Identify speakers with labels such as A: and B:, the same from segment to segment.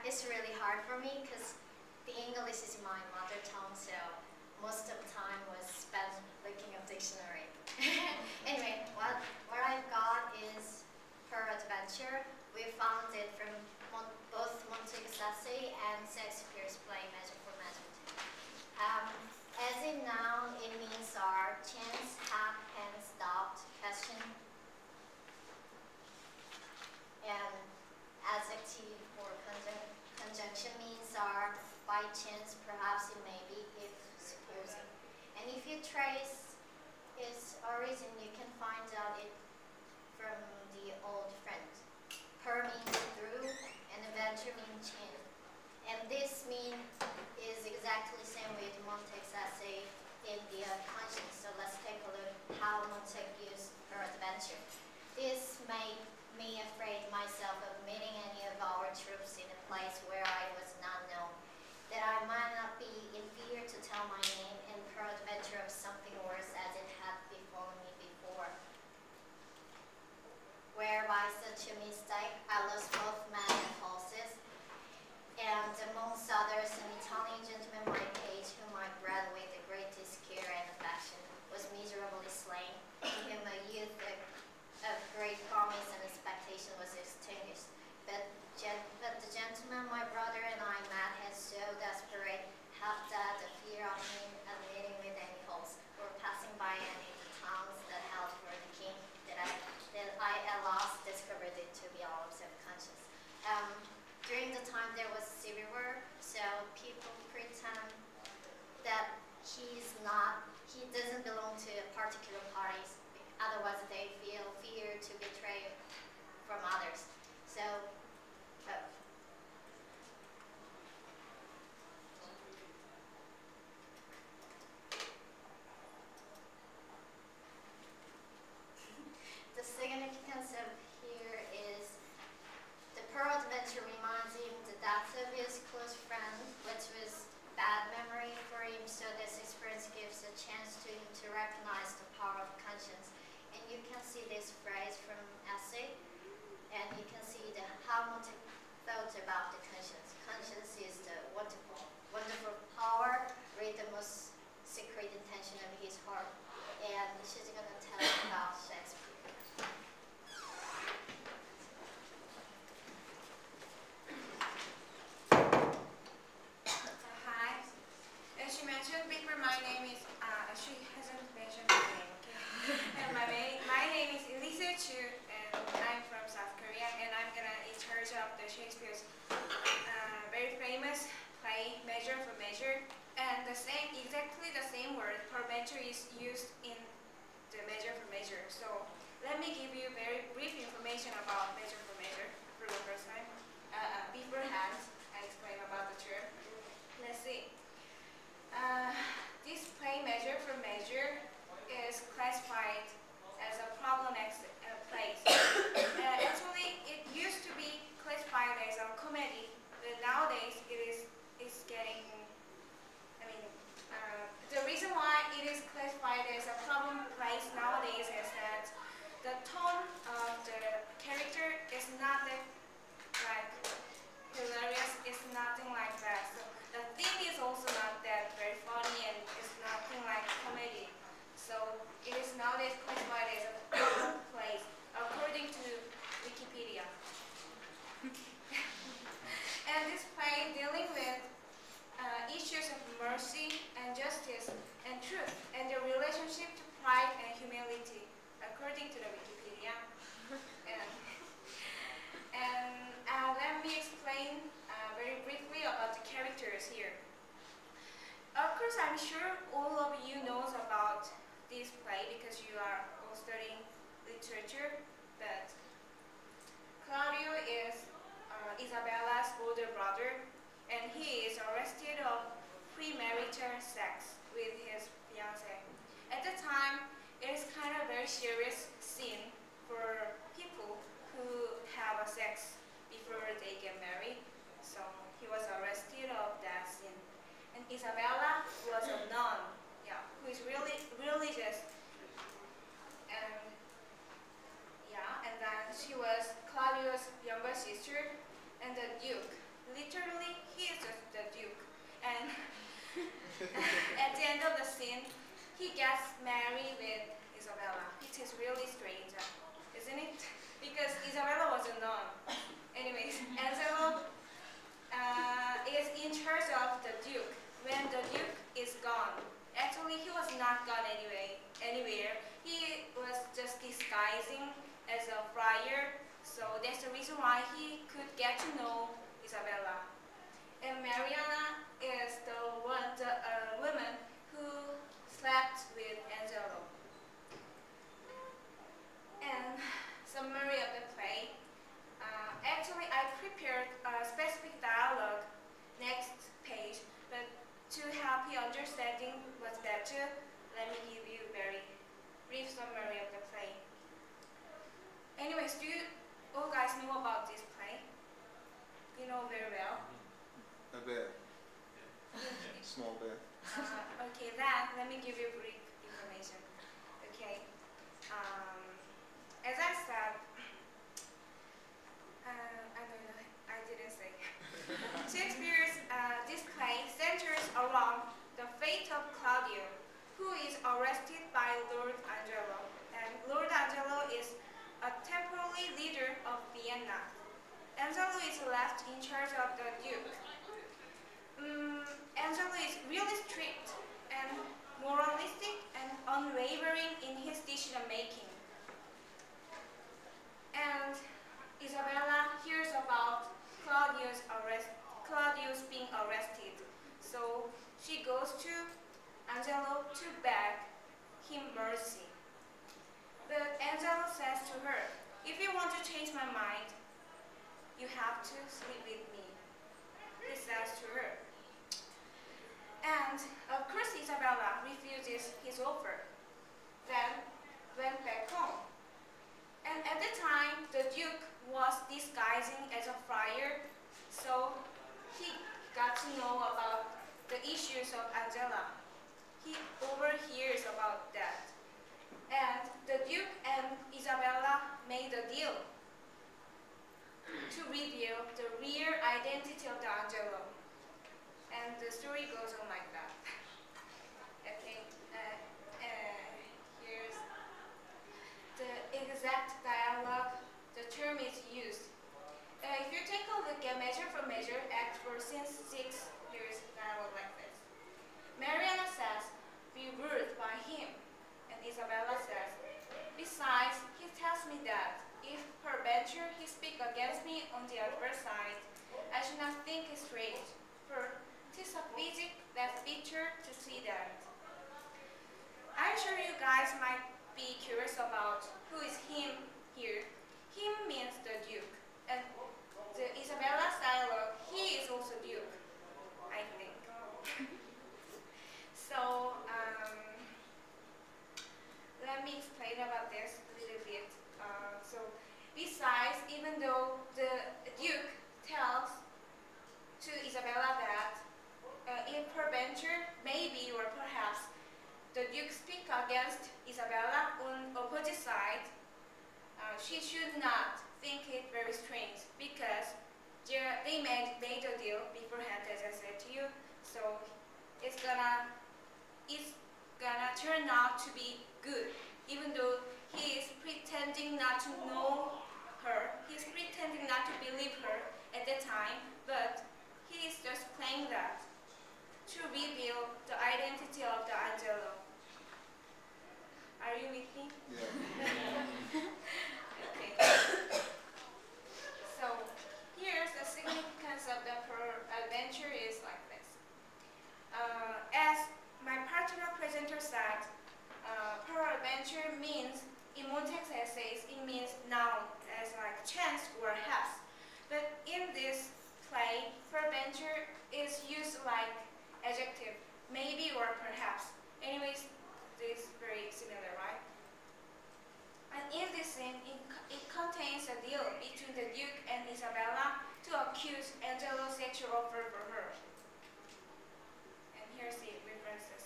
A: it's really hard for me because the English is my mother tongue, so most of the time was spent looking at dictionary. Anyway, what I've got is her adventure. We found it from both Montague's essay and Shakespeare's play Measure for Measure. As in noun, it means are chance, have, hence, doubt, question. And adjective or conjunction means are by chance, perhaps, it may be, if, supposing. And if you trace its origin, you can find out it from the old French. Per means through, and adventure means chance. And this mean is exactly the same with Montague's essay in the conscience. So let's take a look how Montague used her adventure. This made me afraid myself of meeting any of our troops in a place where I was not known, that I might not be in fear to tell my name, and peradventure of something worse as it had befallen me before. Whereby such a mistake I lost both men and horses, and amongst others an Italian gentleman my page, whom I bred with the greatest care and affection, was miserably slain, in whom a youth of great promise and expectation was extinguished. But the gentleman my brother and I met had so desperate that the fear of him and meeting with any hopes, or passing by any of the towns that held for the king, that I at last discovered it to be olives of conscience. During the time there was civil war, so people pretend that he doesn't belong to particular parties. Otherwise, they feel fear to betray from others. So, the significance of here is the peradventure reminds him the death of his close friend, which was bad memory for him. So this experience gives a chance to him to recognize the power of conscience. And you can see this phrase from essay, and you can see how Montague thought about the conscience. Conscience is the wonderful power, read the most secret intention of his heart. And she's going to tell us about Shakespeare.
B: Hi. As she mentioned before, my name is, she hasn't mentioned my name, okay? And my name is Elisa Chu, and I'm from South Korea, and I'm gonna in charge of the Shakespeare's very famous play, Measure for Measure. And exactly the same word, peradventure, is used in the Measure for Measure. So let me give you very brief information about Measure for Measure for the first time. Beforehand, I explain about the term. Let's see. This play, Measure for Measure, is classified as a problem place. Actually, it used to be classified as a comedy, but nowadays it's getting. The reason why it is classified as a problem place nowadays is that the tone of the character is not that like hilarious. It's nothing like that. So the theme is also not that very funny, and it's nothing like comedy. So it is nowadays classified as a problem place according to Wikipedia. And this play dealing with issues of mercy and justice and truth and the relationship to pride and humility according to the Wikipedia. And let me explain very briefly about the characters here. Of course, I'm sure all of you knows about this play because you are all studying literature, but Claudio is Isabella's older brother, and he is arrested of premarital sex with his fiancée. At the time, it is kind of a very serious scene for people who have a sex before they get married. So he was arrested of that scene. And Isabella was a nun, who is really religious. And and then she was Claudio's younger sister, and the Duke literally, he is just the Duke. And at the end of the scene, he gets married with Isabella, which is really strange, isn't it? Because Isabella was a nun. Anyways, Angelo is in charge of the Duke when the Duke is gone. Actually, he was not gone anywhere. He was just disguising as a friar, so that's the reason why he could get to know Isabella. And Mariana is the woman who slept with Angelo. And summary of the play. Actually, I prepared a specific dialogue next page, but to help you understanding what's better, let me give you a very brief summary of the play. Anyways, do you all guys know about this play? You know very well?
C: A bit. Small bit.
B: Okay, then let me give you brief information. Okay. As I said, I don't know, I didn't say. Shakespeare's this play centers around the fate of Claudio, who is arrested by Lord Angelo. And Lord Angelo is a temporary leader of Vienna. Angelo is left in charge of the Duke. Angelo is really strict and moralistic and unwavering in his decision making. And Isabella hears about Claudius being arrested. So she goes to Angelo to beg him mercy. But Angelo says to her, if you want to change my mind, you have to sleep with me, he says to her. And of course Isabella refuses his offer, then went back home. And at the time, the Duke was disguising as a friar, so he got to know about the issues of Angela. He overhears about that. And the Duke and Isabella made a deal to reveal the real identity of the Angelo. And the story goes on like that. Okay, here's the exact dialogue, the term is used. If you take a look at measure for measure, act for scene 6, here's dialogue like this. Mariana says, be ruled by him. And Isabella says, besides, he tells me that if peradventure he speak against me on the adverse side, I should not think it strange, for 'tis a physic that's bitter to see that. I'm sure you guys might be curious about who is him here. Him means the Duke, and the Isabella's dialogue, he is also Duke, I think. So, let me explain about this a little bit. So, besides, even though the Duke tells to Isabella that if peradventure, maybe or perhaps, the Duke speak against Isabella on opposite side, she should not think it very strange because they made a deal beforehand, as I said to you. So it's gonna turn out to be good, even though he is pretending not to know her. He's pretending not to believe her at the time, but he is just playing that to reveal the identity of the Angelo. Are you with me?
C: Yeah.
B: Okay. So here's the significance of the peradventure is like this. As my partner presenter said, peradventure means, in Montaigne essays, it means noun as like chance or haps. But in this play, peradventure is used like adjective, maybe or perhaps. Anyways, this is very similar, right? And in this scene, it contains a deal between the Duke and Isabella to accuse Angelo's sexual offer for her. And here's the references.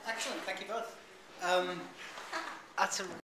D: Excellent, thank you both. At a